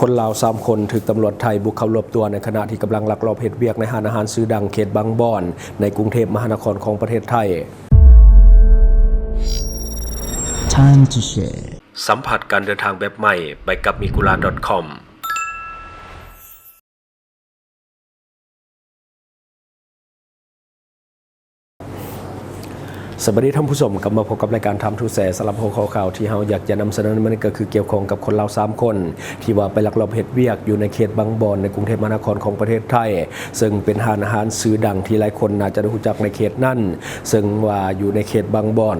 คนลาว3 คนถูกตำรวจไทยบุกเข้ารวบตัวในขณะที่กำลังลักลอบเฮ็ดเวียกในร้านอาหารชื่อดังเขตบางบ่อนในกรุงเทพมหานครของประเทศไทย Time to share สัมผัสการเดินทางแบบใหม่ไปกับmigula.comสวัสดีท่านผู้ชมกลับมาพบกับรายการทำทูแสสำหรับหัวข้อข่าวที่เราอยากจะนำเสนอมันก็คือเกี่ยวข้องกับคนลาว3 คนที่ว่าไปลักลอบเฮ็ดเวียกอยู่ในเขตบางบ่อนในกรุงเทพมหานครของประเทศไทยซึ่งเป็นร้านอาหารชื่อดังที่หลายคนน่าจะได้รู้จักในเขตนั้นซึ่งว่าอยู่ในเขตบางบ่อน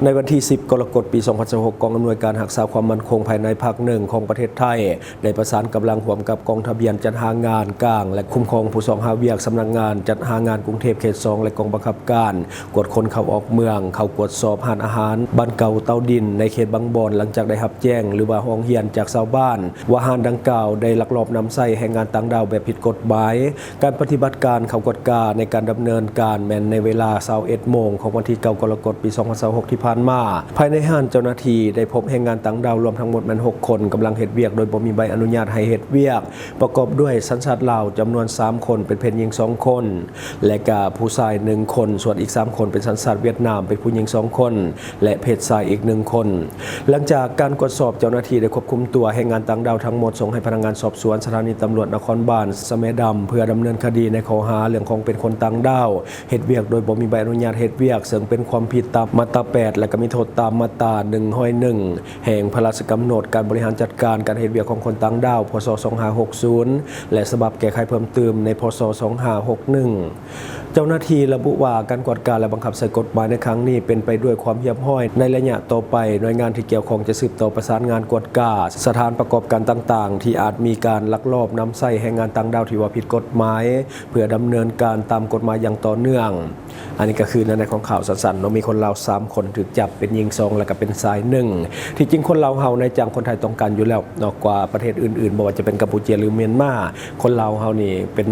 ในวันที่10 กรกฎาคม ปี 2016 กองอำนวยการรักษาความมั่นคงภายในภาค1ของประเทศไทยได้ประสานกำลังร่วมกับกองทะเบียนจัดหางานกลางและคุ้มครองผู้หาเวียกสำนักงานจัดหางานกรุงเทพเขต2และกองบังคับการกวดคนเข้าออกเมืองเข้ากวดสอบร้านอาหารบ้านเก่าเตาดินในเขตบางบ่อนหลังจากได้รับแจ้งหรือว่าร้องเรียนจากชาวบ้านว่าร้านดังกล่าวได้ลักลอบนำใช้แรงงานต่างด้าวแบบผิดกฎหมายการปฏิบัติการเข้ากวดกาในการดำเนินการแม้นในเวลา 21 โมงของวันที่ 9 กรกฎาคม ปี 2026 ที่ผ่านมาภายในห้างเจ้าหน้าที่ได้พบแรงงานต่างด้าวรวมทั้งหมด6 คนกำลังเฮ็ดเวียกโดยบ่มีใบอนุญาตให้เฮ็ดเวียกประกอบด้วยสัญชาติลาวจำนวน3 คนเป็นเพศหญิง2 คนและก็ผู้ชาย1 คนส่วนอีก3 คนเป็นสัญชาติเวียดนามเป็นผู้หญิง2 คนและเพศชายอีก1 คนหลังจากการตรวจสอบเจ้าหน้าที่ได้ควบคุมตัวแรงงานต่างด้าวทั้งหมดส่งให้พนักงานสอบสวนสถานีตำรวจนครบาลสะแมดำเพื่อดำเนินคดีในข้อหาเรื่องของเป็นคนต่างด้าวเฮ็ดเวียกโดยบ่มีใบอนุญาตเฮ็ดเวียกซึ่งเป็นความผิดตามมาตรา8และก็มีโทษตามมาตรา101แห่งพระราชกำหนดการบริหารจัดการการเฮ็ดเวียกของคนต่างด้าวพ.ศ. 2560และฉบับแก้ไขเพิ่มเติมในพ.ศ. 2561เจ้าหน้าที่ระบุว่าการกวดการและบังคับใช้กฎหมายในครั้งนี้เป็นไปด้วยความเรียบร้อยในระยะต่อไปหน่วยงานที่เกี่ยวข้องจะสืบต่อประสานงานกวดการสถานประกอบการต่างๆที่อาจมีการลักลอบนำใช้แรงงานต่างด้าวที่ว่าผิดกฎหมายเพื่อดำเนินการตามกฎหมายอย่างต่อเนื่องอันนี้ก็คือในของข่าวสั้นๆมีคนลาว3 คนถูกจับเป็นหญิง2และก็เป็นชาย1ที่จริงคนลาวเฮาในจังคนไทยต้องการอยู่แล้วนอกกว่าประเทศอื่นๆบ่ว่าจะเป็นกัมพูชาหรือเมียนมาคนลาวเฮานี่เป็น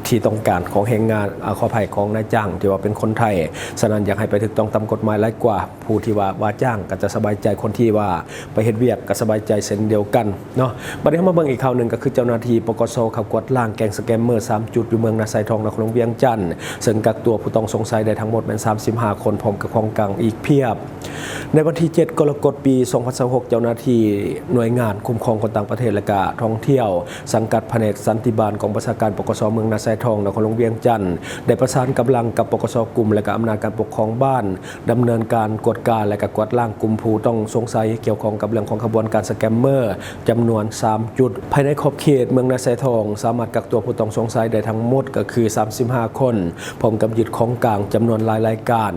ที่ต้องการของแรงงานขออภัยของนายจ้างที่ว่าเป็นคนไทยฉะนั้นอยากให้ไปถูกต้องตามกฎหมายหลายกว่าผู้ที่ว่าจ้างก็จะสบายใจคนที่ว่าไปเฮ็ดเวียกก็สบายใจเช่นเดียวกันเนาะบัดนี้มาเบิ่งอีกข่าวนึงก็คือเจ้าหน้าที่ปกสเข้ากวดล้างแก๊งสแกมเมอร์3 จุดอยู่เมืองนาไซทองนครหลวงเวียงจันทน์ซึ่งกักตัวผู้ต้องสงสัยได้ทั้งหมดเป็น35 คนพร้อมกับของกลางอีกเพียบในวันที่ 7 กรกฎาคม ปี 2026 เจ้าหน้าที่หน่วยงานคุ้มครองคนต่างประเทศและก็ท่องเที่ยวสังกัดแผนกสันติบาลกองบัญชาการปกสเมืองนาไซทองนครหลวงเวียงจันทน์ได้ประสานกำลังกับปกสกลุ่มและก็อำนาจการปกครองบ้านดำเนินการกวดการและก็กวดล้างกลุ่มผู้ต้องสงสัยเกี่ยวข้องกับเรื่องของขบวนการสแกมเมอร์จำนวน3 จุดภายในขอบเขตเมืองนาไซทองสามารถกักตัวผู้ต้องสงสัยได้ทั้งหมดก็คือ35 คนพร้อมกับยึดของกลางจำนวนหลายรายการ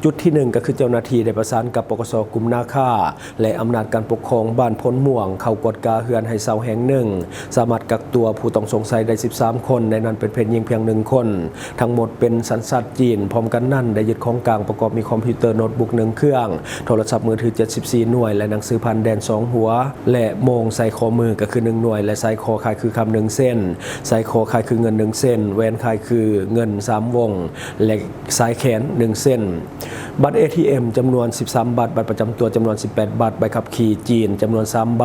จุดที่1ก็คือเจ้าหน้าที่ได้ประสานกับปกสกลุ่มนาคาและอำนาจการปกครองบ้านพ้นม่วงเข้ากวดกาเฮือนให้เซาแห่งหนึ่งสามารถกักตัวผู้ต้องสงสัยได้13 คนในนั้นเป็นเพศหญิงเพียง1 คนทั้งหมดเป็นสัญชาติจีนพร้อมกันนั่นได้ยึดของกลางประกอบมีคอมพิวเตอร์โน้ตบุ๊ก1 เครื่องโทรศัพท์มือถือ74 หน่วยและหนังสือพันแดน2 หัวและโมงใส่คอมือก็คือ1 หน่วยและใส่คอคายคือคำ1 เส้นใส่คอคายคือเงิน1 เส้นแหวนคายคือเงิน3 วงและสายแขน1 เส้นบัตร ATM จำนวน13 บัตรบัตรประจำตัวจำนวน18 บัตรใบขับขี่จีนจำนวน3 ใบ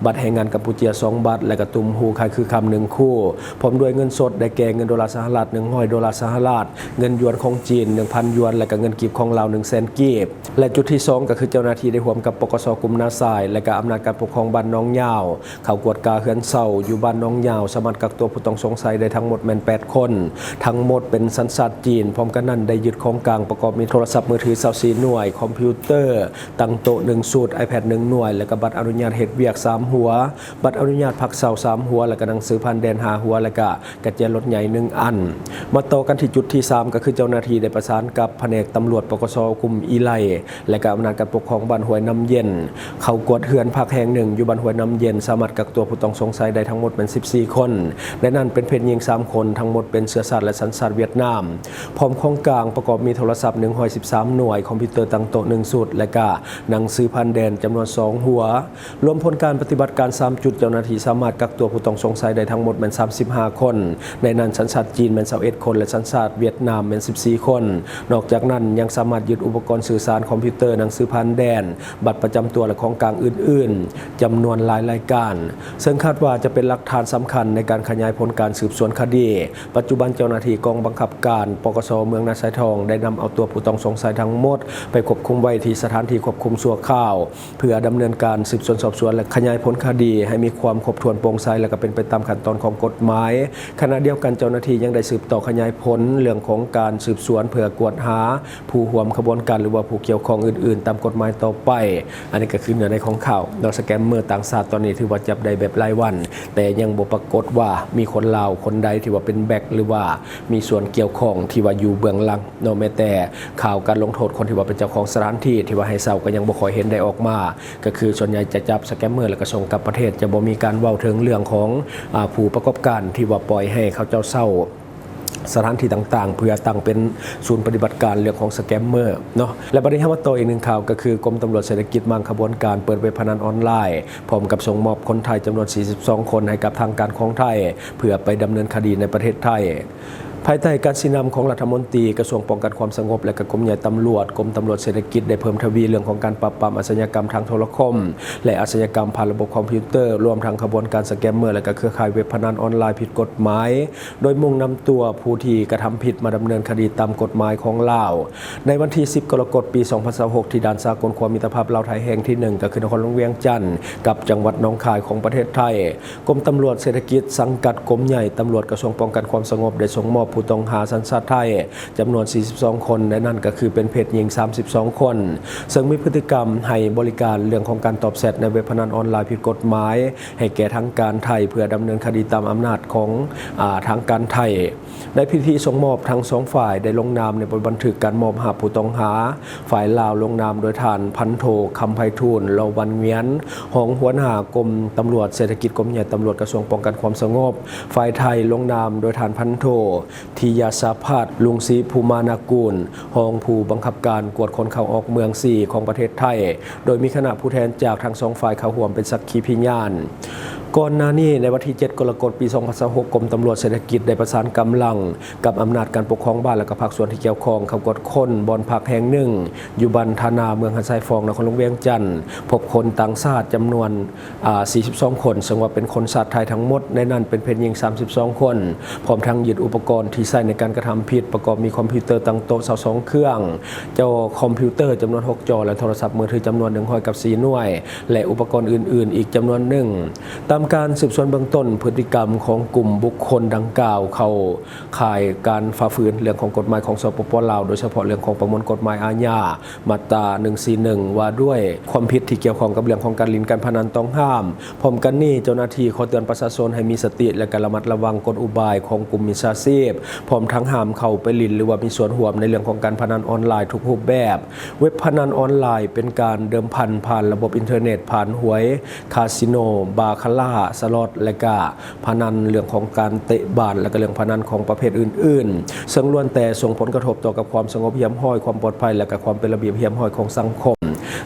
บัตรแรงงานกัมพูชา2 บัตรและกระตุ้มหูคายคือคำ1 คู่พร้อมด้วยเงินสดได้แก่เงิน$สหรัฐ$100สหรัฐเงินหยวนของจีน 1,000 หยวนและก็เงินกีบของลาว100,000 กีบและจุดที่2ก็คือเจ้าหน้าที่ได้ร่วมกับปกสกลุ่มนาทรายและก็อำนาจการปกครองบ้านน้องยาวเข้ากวดกาเฮือนเซาอยู่บ้านน้องยาวสามารถกักตัวผู้ต้องสงสัยได้ทั้งหมดแม่น8 คนทั้งหมดเป็นสัญชาติจีนพร้อมกันนั้นได้ยึดของกลางประกอบมีโทรศัพท์มือถือ24 หน่วยคอมพิวเตอร์ตั้งโต๊ะ1 สูตร iPad 1 หน่วยและก็บัตรอนุญาตเฮ็ดเวียก3 หัวบัตรอนุญาตพักเซา3 หัวและก็หนังสือพันแดน5 หัวและก็กระเจียรถใหญ่1 อันมาต่อกันที่จุดที่3ก็คือเจ้าหน้าที่ได้ประสานกับแผนกตำรวจปกสกลุ่มอีไลและก็อำนาจการปกครองบ้านห้วยน้ำเย็นเข้ากวดเฮือนพักแห่งหนึ่งอยู่บ้านห้วยน้ำเย็นสามารถกักตัวผู้ต้องสงสัยได้ทั้งหมดเป็น14 คนและนั่นเป็นเพศหญิง3 คนทั้งหมดเป็นเชื้อชาติและสัญชาติเวียดนามพร้อมของกลางประกอบมีโทรศัพท์113 หน่วยคอมพิวเตอร์ตั้งโต๊ะ1 สูตรและก็หนังสือพันแดนจำนวน2 หัวรวมผลการปฏิบัติการ3 จุดเจ้าหน้าที่สามารถกักตัวผู้ต้องสงสัยได้ทั้งหมดเป็น35 คนในนั้นสัญชาติจีนเป็น21 คนและสัญชาติเวียดนามเป็น14 คนนอกจากนั้นยัง ยังสามารถยึดอุปกรณ์สื่อสารคอมพิวเตอร์หนังสือผ่านแดนบัตรประจำตัวและของกลางอื่นๆจำนวนหลายรายการซึ่งคาดว่าจะเป็นหลักฐานสำคัญในการขยายผลการสืบสวนคดีปัจจุบันเจ้าหน้าที่กองบังคับการปกส.เมืองนาไซทองได้นำเอาตัวผู้ต้องสงสัยทั้งหมดไปควบคุมไว้ที่สถานที่ควบคุมชั่วคราวเพื่อดำเนินการสืบสวนสอบสวนและขยายผลคดีให้มีความครบถ้วนโปร่งใสและก็เป็นไปตามขั้นตอนของกฎหมายขณะเดียวกันเจ้าหน้าที่ยังได้สืบต่อขยายผลเรื่องของการสืบสวนเพื่อกวดหาผู้ร่วมขบวนการหรือว่าผู้เกี่ยวข้องอื่นๆตามกฎหมายต่อไปอันนี้ก็คือเนื้อในของข่าวดอกสแกมเมอร์ต่างชาติตอนนี้ถือว่าจับได้แบบรายวันแต่ยังบ่ปรากฏว่ามีคนลาวคนใดที่ว่าเป็นแบ็คหรือว่ามีส่วนเกี่ยวข้องที่ว่าอยู่เบื้องหลังเนาะแม้แต่ข่าวการลงโทษคนที่ว่าเป็นเจ้าของสถานที่ที่ว่าให้เศร้าก็ยังบ่ค่อยเห็นได้ออกมาก็คือส่วนใหญ่จะจับสแกมเมอร์แล้วก็ส่งกลับประเทศจะบ่มีการเว้าถึงเรื่องของผู้ประกอบการที่ว่าปล่อยให้เขาเจ้าเศร้าสถานที่ต่างๆเพื่อตั้งเป็นศูนย์ปฏิบัติการเรื่องของสแกมเมอร์เนาะและประเด็นที่มาต่ออีกหนึ่งข่าวก็คือกรมตำรวจเศรษฐกิจวางขบวนการเปิดเว็บพนันออนไลน์พร้อมกับส่งมอบคนไทยจำนวน42คนให้กับทางการของไทยเพื่อไปดำเนินคดีในประเทศไทยภายใต้การชี้นำของรัฐมนตรีกระทรวงป้องกันความสงบและกรมใหญ่ตำรวจกรมตำรวจเศรษฐกิจได้เพิ่มทวีเรื่องของการปราบปรามอาชญากรรมทางโทรคมและอาชญากรรมผ่านระบบคอมพิวเตอร์รวมทั้งขบวนการสแกมเมอร์และเครือข่ายเว็บพนันออนไลน์ผิดกฎหมายโดยมุ่งนำตัวผู้ที่กระทำผิดมาดำเนินคดีตามกฎหมายของลาวในวันที่10กรกฎาคมปี2026ที่ด่านสากลความมิตรภาพลาวไทยแห่งที่1ก็คือนครหลวงเวียงจันทร์กับจังหวัดหนองคายของประเทศไทยกรมตำรวจเศรษฐกิจสังกัดกรมใหญ่ตำรวจกระทรวงป้องกันความสงบได้ส่งมอบผู้ต้องหาสัญชาติไทยจำนวน42คนและนั่นก็คือเป็นเพศหญิง32คนซึ่งมีพฤติกรรมให้บริการเรื่องของการตอบแชทในเว็บพนันออนไลน์ผิดกฎหมายให้แก่ทางการไทยเพื่อดำเนินคดีตามอำนาจของทางการไทยในพิธีส่งมอบทั้งสองฝ่ายได้ลงนามในบทบันทึกการมอบหาผู้ต้องหาฝ่ายลาวลงนามโดยฐานพันโทคำไพฑูรย์เลาวันเวียนหองหัวหน้ากรมตำรวจเศรษฐกิจกรมใหญ่ตำรวจกระทรวงป้องกันความสงบฝ่ายไทยลงนามโดยฐานพันโททิยาสาพาดลุงศรีภูมานากูลหองผู้บังคับการกวดคนเข้าออกเมือง4ของประเทศไทยโดยมีคณะผู้แทนจากทั้งสองฝ่ายเข้าร่วมเป็นสักขีพยานก่อนหน้านี้ในวันที่7กรกฎาคมปี2026กรมตำรวจเศรษฐกิจได้ประสานกำลังกับอำนาจการปกครองบ้านและก็ภาคส่วนที่เกี่ยวข้องเข้ากวดค้นบ่อนพักแห่งหนึ่งอยู่บ้านธานาเมืองหันไซฟองนครหลวงเวียงจันทร์พบคนต่างชาติจำนวน42คนซึ่งว่าเป็นคนชาติไทยทั้งหมดในนั้นเป็นเพศหญิง32คนพร้อมทั้งยึดอุปกรณ์ที่ใช้ในการกระทำผิดประกอบมีคอมพิวเตอร์ตั้งโต๊ะ22เครื่องจอคอมพิวเตอร์จำนวน6จอและโทรศัพท์มือถือจำนวน104หน่วยและอุปกรณ์อื่นๆอีกจำนวนหนึ่งตามการสืบสวนเบื้องต้นพฤติกรรมของกลุ่มบุคคลดังกล่าวเข้าข่ายการฝ่าฝืนเรื่องของกฎหมายของสปป.ลาวโดยเฉพาะเรื่องของประมวลกฎหมายอาญามาตรา141ว่าด้วยความผิดที่เกี่ยวข้องกับเรื่องของการลินการพนันต้องห้ามพร้อมกันนี้เจ้าหน้าที่ขอเตือนประชาชนให้มีสติและการระมัดระวังกลอุบายของกลุ่มมิจฉาชีพพร้อมทั้งห้ามเข้าไปลินหรือว่ามีส่วนร่วมในเรื่องของการพนันออนไลน์ทุกรูปแบบเว็บพนันออนไลน์เป็นการเดิมพันผ่านระบบอินเทอร์เน็ตผ่านหวยคาสิโนบาคาร่าสล็อตและก็พนันเรื่องของการเตะบาสและก็เรื่องพนันของประเภทอื่นๆซึ่งล้วนแต่ส่งผลกระทบต่อกับความสงบเยี่ยมห้อยความปลอดภัยและก็ความเป็นระเบียบเยี่ยมห้อยของสังคม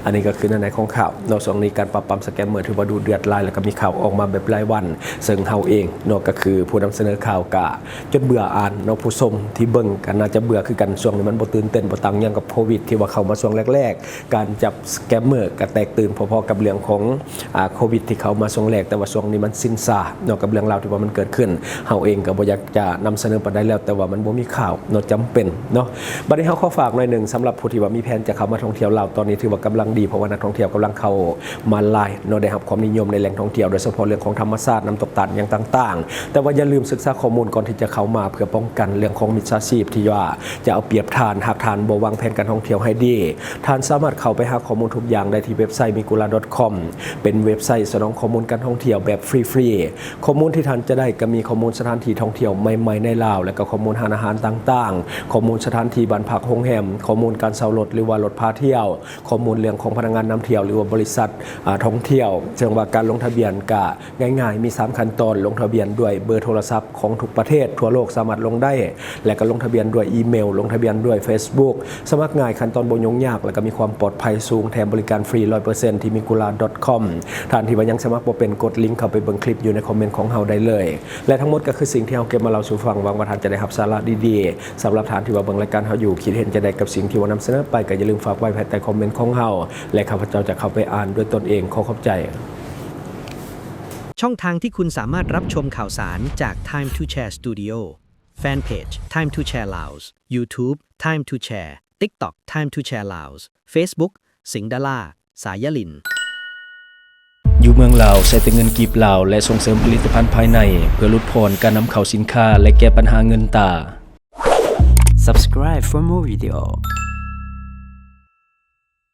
อันนี้ก็คือในของข่าวนอกจากนี้การปราบปรามสแกมเมอร์ถือว่าดูเดือดร้ายแล้วก็มีข่าวออกมาแบบรายวันซึ่งเฮาเองนอกก็คือผู้นำเสนอข่าวกะจนเบื่ออ่านเนาะผู้ชมที่เบิ่งกันน่าจะเบื่อคือกันช่วงนี้มันบ่ตื่นเต้นบ่ตังยังกับโควิดที่ว่าเข้ามาช่วงแรกๆการจับสแกมเมอร์ก็แตกตื่นพอๆกับเรื่องของโควิดที่เข้ามาช่วงแรกแต่ว่าช่วงนี้มันสิ้นซาเนาะกับเรื่องราวที่ว่ามันเกิดขึ้นเฮาเองก็บ่อยากจะนำเสนอปานใดแล้วแต่ว่ามันบ่มีข่าวเนาะจำเป็นเนาะบัดนี้เฮาขอฝากหน่อยนึงสำหรับผู้ที่ว่ามีแผนจะเข้ามาท่องเที่ยวลาวตอนนี้ถือว่ากำลังดีเพราะว่านักท่องเที่ยวกำลังเข้ามาหลายเนาะได้รับความนิยมในแหล่งท่องเที่ยวโดยเฉพาะเรื่องของธรรมชาติน้ำตกตันอย่างต่างๆแต่ว่าอย่าลืมศึกษาข้อมูลก่อนที่จะเข้ามาเพื่อป้องกันเรื่องของมิจฉาชีพที่ว่าจะเอาเปรียบทานหากทานบ่วางแผนการท่องเที่ยวให้ดีทานสามารถเข้าไปหาข้อมูลทุกอย่างได้ที่เว็บไซต์ migula.com เป็นเว็บไซต์สนองข้อมูลการท่องเที่ยวแบบฟรีๆข้อมูลที่ท่านจะได้ก็มีข้อมูลสถานที่ท่องเที่ยวใหม่ๆในลาวและก็ข้อมูลอาหารต่างๆข้อมูลสถานที่บ้านพักโรงแรมข้อมูลการเช่ารถหรือว่ารถพาเที่ยวข้อมูลเรื่อง ของพนักงานนำเที่ยวหรือว่าบริษัทท่องเที่ยวเชิงว่าการลงทะเบียนก็ง่ายๆมี3ขั้นตอนลงทะเบียนด้วยเบอร์โทรศัพท์ของทุกประเทศทั่วโลกสามารถลงได้และก็ลงทะเบียนด้วยอีเมลลงทะเบียนด้วย Facebook สมัครง่ายขั้นตอนบ่ยุ่งยากและก็มีความปลอดภัยสูงแถมบริการฟรี 100% ที่ migula.com ท่านที่ว่ายังสมัครบ่เป็นกดลิงก์เข้าไปเบิ่งคลิปอยู่ในคอมเมนต์ของเฮาได้เลยและทั้งหมดก็คือสิ่งที่เฮาเก็บมาเล่าสู่ฟังหวังว่าท่านจะได้รับสาระดีๆสำหรับท่านที่ว่าเบิ่งรายการเฮาอยู่คิดเห็นจะได้กับสิ่งที่ว่านำเสนอไปก็อย่าลืมฝากไว้ภายใต้คอมเมนต์ของเฮาและข้าพเจ้าจะเข้าไปอ่านด้วยตนเองขอขอบใจ ช่องทางที่คุณสามารถรับชมข่าวสารจาก Time to Share Studio Fanpage Time to Share Laos YouTube Time to Share TikTok Time to Share Laos Facebook สิงห์ดาราสายลินอยู่เมืองลาวใช้แต่เงินกีบลาวและส่งเสริมผลิตภัณฑ์ภายในเพื่อลดพรการนำเข้าสินค้าและแก้ปัญหาเงินตา Subscribe for more video.